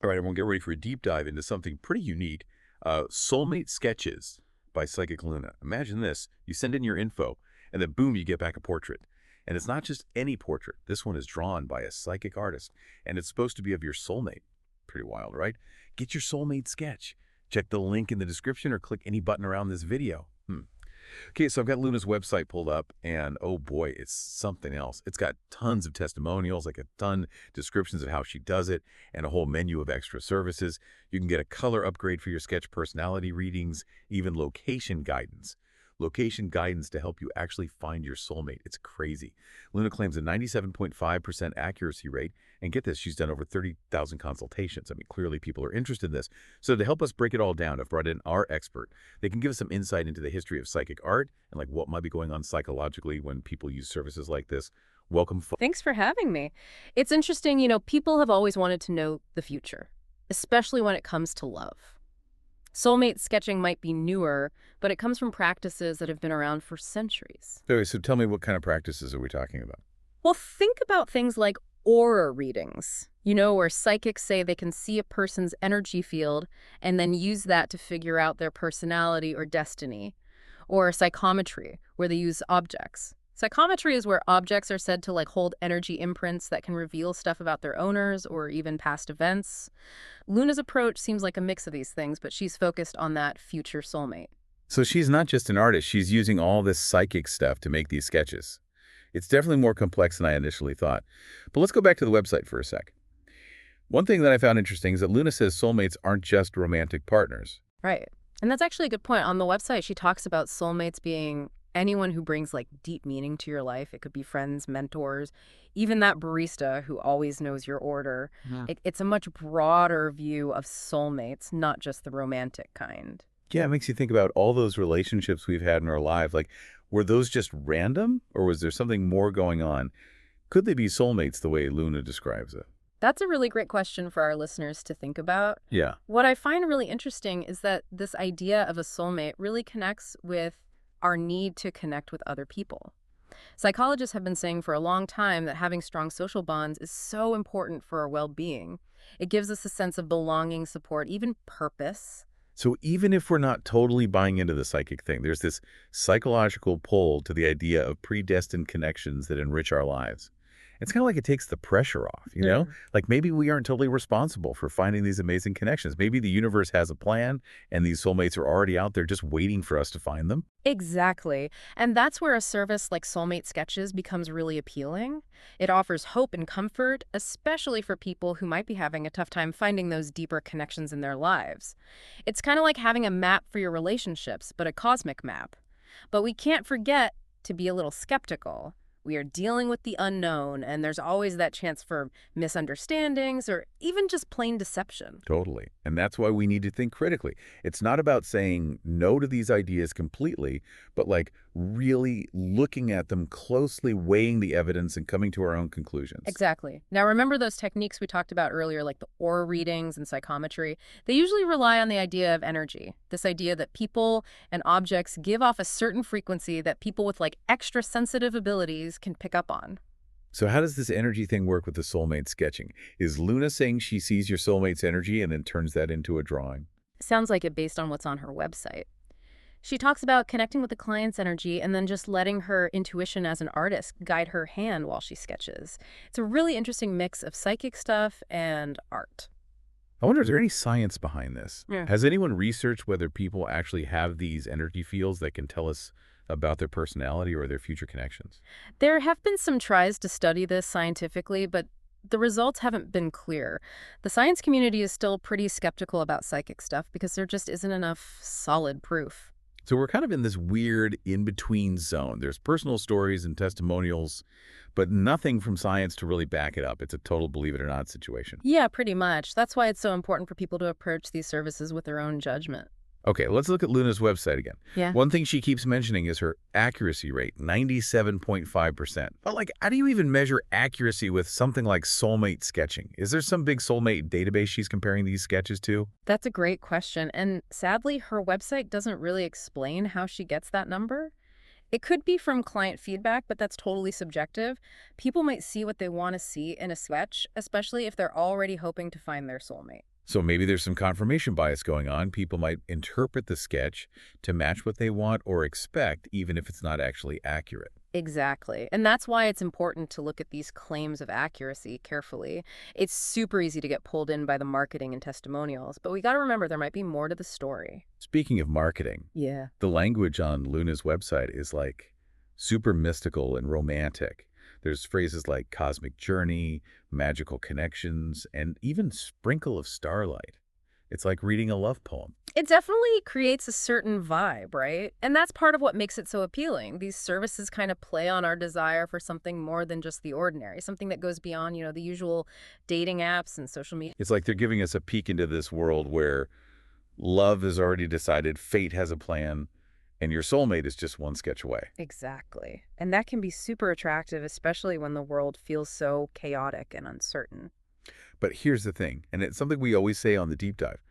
All right, everyone, get ready for a deep dive into something pretty unique. Soulmate Sketches by Psychic Luna. Imagine this. You send in your info, and then boom, you get back a portrait. And it's not just any portrait. This one is drawn by a psychic artist, and it's supposed to be of your soulmate. Pretty wild, right? Get your soulmate sketch. Check the link in the description or click any button around this video. Okay, so I've got Luna's website pulled up, and oh boy, it's something else. It's got tons of testimonials, like a ton descriptions of how she does it, and a whole menu of extra services. You can get a color upgrade for your sketch personality readings, even location guidance. Location guidance to help you actually find your soulmate. It's crazy. Luna claims a 97.5% accuracy rate, and get this, she's done over 30,000 consultations. I mean, clearly people are interested in this. So to help us break it all down, I've brought in our expert. They can give us some insight into the history of psychic art and like what might be going on psychologically when people use services like this. Welcome. Thanks for having me. It's interesting, people have always wanted to know the future, especially when it comes to love. Soulmate sketching might be newer, but it comes from practices that have been around for centuries. Okay, so tell me, what kind of practices are we talking about? Well, think about things like aura readings, where psychics say they can see a person's energy field and then use that to figure out their personality or destiny. Or psychometry, where they use objects. Psychometry is where objects are said to hold energy imprints that can reveal stuff about their owners or even past events. Luna's approach seems like a mix of these things, but she's focused on that future soulmate. So she's not just an artist, she's using all this psychic stuff to make these sketches. It's definitely more complex than I initially thought. But let's go back to the website for a sec. One thing that I found interesting is that Luna says soulmates aren't just romantic partners. Right. And that's actually a good point. On the website, she talks about soulmates being anyone who brings deep meaning to your life. It could be friends, mentors, even that barista who always knows your order. Yeah. It's a much broader view of soulmates, not just the romantic kind. Yeah, it makes you think about all those relationships we've had in our life. Like, were those just random, or was there something more going on? Could they be soulmates the way Luna describes it? That's a really great question for our listeners to think about. Yeah. What I find really interesting is that this idea of a soulmate really connects with our need to connect with other people. Psychologists have been saying for a long time that having strong social bonds is so important for our well-being. It gives us a sense of belonging, support, even purpose. So even if we're not totally buying into the psychic thing, there's this psychological pull to the idea of predestined connections that enrich our lives. It's kind of like it takes the pressure off, you know? Like maybe we aren't totally responsible for finding these amazing connections. Maybe the universe has a plan and these soulmates are already out there just waiting for us to find them. Exactly. And that's where a service like Soulmate Sketches becomes really appealing. It offers hope and comfort, especially for people who might be having a tough time finding those deeper connections in their lives. It's kind of like having a map for your relationships, but a cosmic map. But we can't forget to be a little skeptical. We are dealing with the unknown, and there's always that chance for misunderstandings or even just plain deception. Totally. And that's why we need to think critically. It's not about saying no to these ideas completely, but like really looking at them closely, weighing the evidence and coming to our own conclusions. Exactly. Now, remember those techniques we talked about earlier, like the aura readings and psychometry? They usually rely on the idea of energy, this idea that people and objects give off a certain frequency that people with extra sensitive abilities can pick up on. So how does this energy thing work with the soulmate sketching? Is Luna saying she sees your soulmate's energy and then turns that into a drawing? Sounds like it based on what's on her website. She talks about connecting with the client's energy and then just letting her intuition as an artist guide her hand while she sketches. It's a really interesting mix of psychic stuff and art. I wonder, is there any science behind this? Yeah. Has anyone researched whether people actually have these energy fields that can tell us about their personality or their future connections? There have been some tries to study this scientifically, but the results haven't been clear. The science community is still pretty skeptical about psychic stuff because there just isn't enough solid proof. So we're kind of in this weird in-between zone. There's personal stories and testimonials, but nothing from science to really back it up. It's a total believe it or not situation. Yeah, pretty much. That's why it's so important for people to approach these services with their own judgment. Okay, let's look at Luna's website again. Yeah. One thing she keeps mentioning is her accuracy rate, 97.5%. But how do you even measure accuracy with something like soulmate sketching? Is there some big soulmate database she's comparing these sketches to? That's a great question. And sadly, her website doesn't really explain how she gets that number. It could be from client feedback, but that's totally subjective. People might see what they want to see in a sketch, especially if they're already hoping to find their soulmate. So maybe there's some confirmation bias going on. People might interpret the sketch to match what they want or expect, even if it's not actually accurate. Exactly. And that's why it's important to look at these claims of accuracy carefully. It's super easy to get pulled in by the marketing and testimonials, but we got to remember there might be more to the story. Speaking of marketing, Yeah. the language on Luna's website is like super mystical and romantic. There's phrases like cosmic journey, magical connections, and even sprinkle of starlight. It's like reading a love poem. It definitely creates a certain vibe, right? And that's part of what makes it so appealing. These services kind of play on our desire for something more than just the ordinary, something that goes beyond, the usual dating apps and social media. It's like they're giving us a peek into this world where love is already decided, fate has a plan, and your soulmate is just one sketch away. Exactly. And that can be super attractive, especially when the world feels so chaotic and uncertain. But here's the thing, and it's something we always say on the deep dive.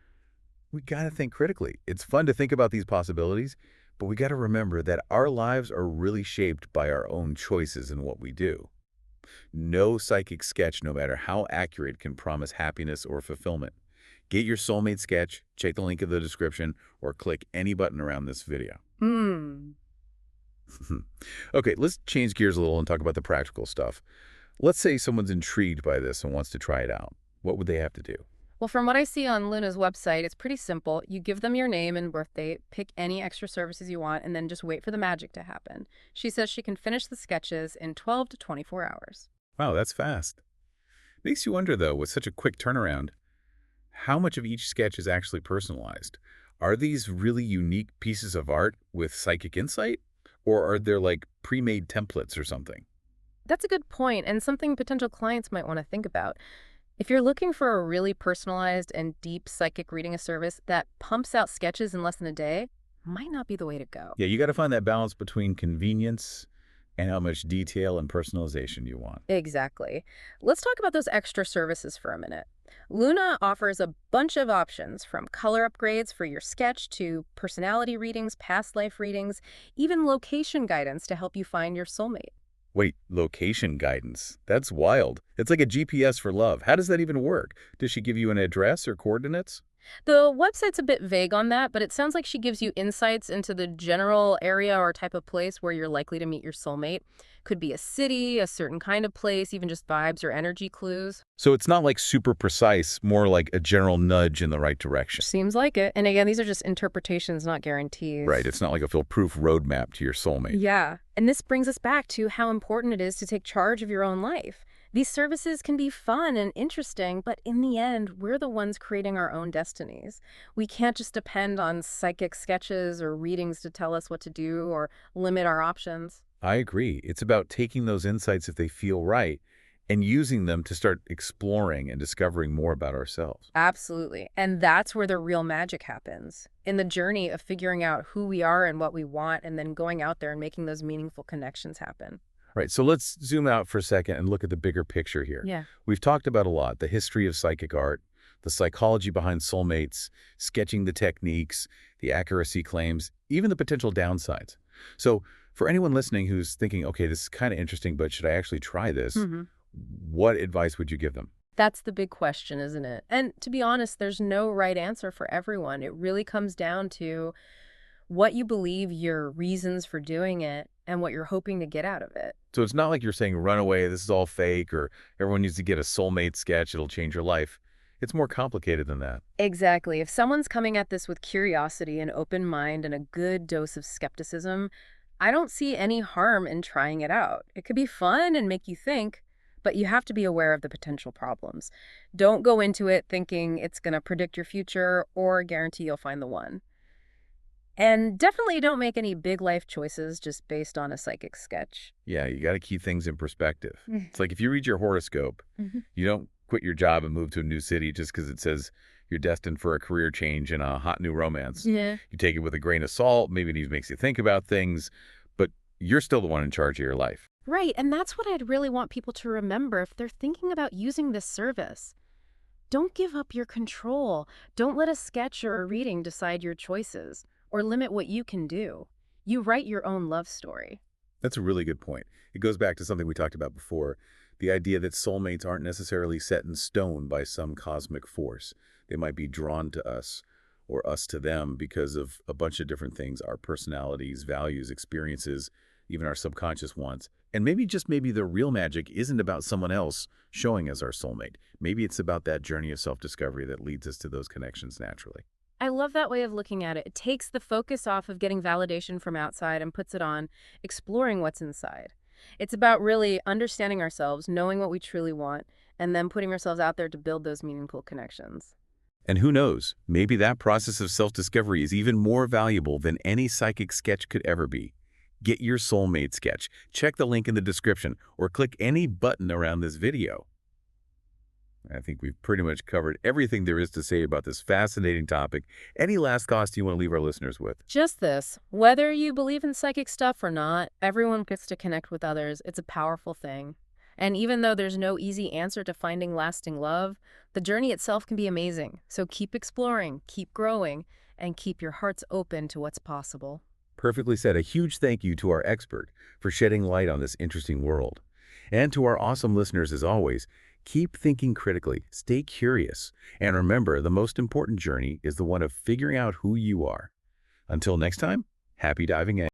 We got to think critically. It's fun to think about these possibilities, but we got to remember that our lives are really shaped by our own choices in what we do. No psychic sketch, no matter how accurate, can promise happiness or fulfillment. Get your soulmate sketch, check the link in the description, or click any button around this video. Hmm. Okay, let's change gears a little and talk about the practical stuff. Let's say someone's intrigued by this and wants to try it out. What would they have to do? Well, from what I see on Luna's website, it's pretty simple. You give them your name and birth date, pick any extra services you want, and then just wait for the magic to happen. She says she can finish the sketches in 12 to 24 hours. Wow, that's fast. Makes you wonder, though, with such a quick turnaround, how much of each sketch is actually personalized? Are these really unique pieces of art with psychic insight? Or are there like pre-made templates or something? That's a good point, and something potential clients might want to think about. If you're looking for a really personalized and deep psychic reading service that pumps out sketches in less than a day, might not be the way to go. Yeah, you got to find that balance between convenience and how much detail and personalization you want. Exactly. Let's talk about those extra services for a minute. Luna offers a bunch of options from color upgrades for your sketch to personality readings, past life readings, even location guidance to help you find your soulmate. Wait, location guidance? That's wild. It's like a GPS for love. How does that even work? Does she give you an address or coordinates? The website's a bit vague on that, but it sounds like she gives you insights into the general area or type of place where you're likely to meet your soulmate. Could be a city, a certain kind of place, even just vibes or energy clues. So it's not like super precise, more like a general nudge in the right direction. Seems like it. And again, these are just interpretations, not guarantees. Right, it's not like a foolproof roadmap to your soulmate. Yeah. And this brings us back to how important it is to take charge of your own life. These services can be fun and interesting, but in the end, we're the ones creating our own destinies. We can't just depend on psychic sketches or readings to tell us what to do or limit our options. I agree. It's about taking those insights if they feel right and using them to start exploring and discovering more about ourselves. Absolutely. And that's where the real magic happens. In the journey of figuring out who we are and what we want, and then going out there and making those meaningful connections happen. Right, so let's zoom out for a second and look at the bigger picture here. Yeah. We've talked about a lot, the history of psychic art, the psychology behind soulmates, sketching the techniques, the accuracy claims, even the potential downsides. So for anyone listening who's thinking, okay, this is kind of interesting, but should I actually try this? What advice would you give them? That's the big question, isn't it? And to be honest, there's no right answer for everyone. It really comes down to what you believe, your reasons for doing it, and what you're hoping to get out of it. So it's not like you're saying, run away, this is all fake, or everyone needs to get a soulmate sketch, it'll change your life. It's more complicated than that. Exactly. If someone's coming at this with curiosity, an open mind, and a good dose of skepticism, I don't see any harm in trying it out. It could be fun and make you think, but you have to be aware of the potential problems. Don't go into it thinking it's going to predict your future or guarantee you'll find the one. And definitely don't make any big life choices just based on a psychic sketch. Yeah, you got to keep things in perspective. It's like if you read your horoscope, you don't quit your job and move to a new city just because it says you're destined for a career change and a hot new romance. Yeah. You take it with a grain of salt. Maybe it even makes you think about things, but you're still the one in charge of your life. Right, and that's what I'd really want people to remember if they're thinking about using this service. Don't give up your control. Don't let a sketch or a reading decide your choices or limit what you can do. You write your own love story. That's a really good point. It goes back to something we talked about before, the idea that soulmates aren't necessarily set in stone by some cosmic force. They might be drawn to us or us to them because of a bunch of different things, our personalities, values, experiences, even our subconscious wants. And maybe, just maybe, the real magic isn't about someone else showing us our soulmate. Maybe it's about that journey of self-discovery that leads us to those connections naturally. I love that way of looking at it. It takes the focus off of getting validation from outside and puts it on exploring what's inside. It's about really understanding ourselves, knowing what we truly want, and then putting ourselves out there to build those meaningful connections. And who knows, maybe that process of self-discovery is even more valuable than any psychic sketch could ever be. Get your soulmate sketch. Check the link in the description or click any button around this video. I think we've pretty much covered everything there is to say about this fascinating topic. Any last thoughts you want to leave our listeners with? Just this, whether you believe in psychic stuff or not, everyone gets to connect with others. It's a powerful thing. And even though there's no easy answer to finding lasting love, the journey itself can be amazing. So keep exploring, keep growing, and keep your hearts open to what's possible. Perfectly said. A huge thank you to our expert for shedding light on this interesting world. And to our awesome listeners, as always, keep thinking critically, stay curious, and remember, the most important journey is the one of figuring out who you are. Until next time, happy diving in.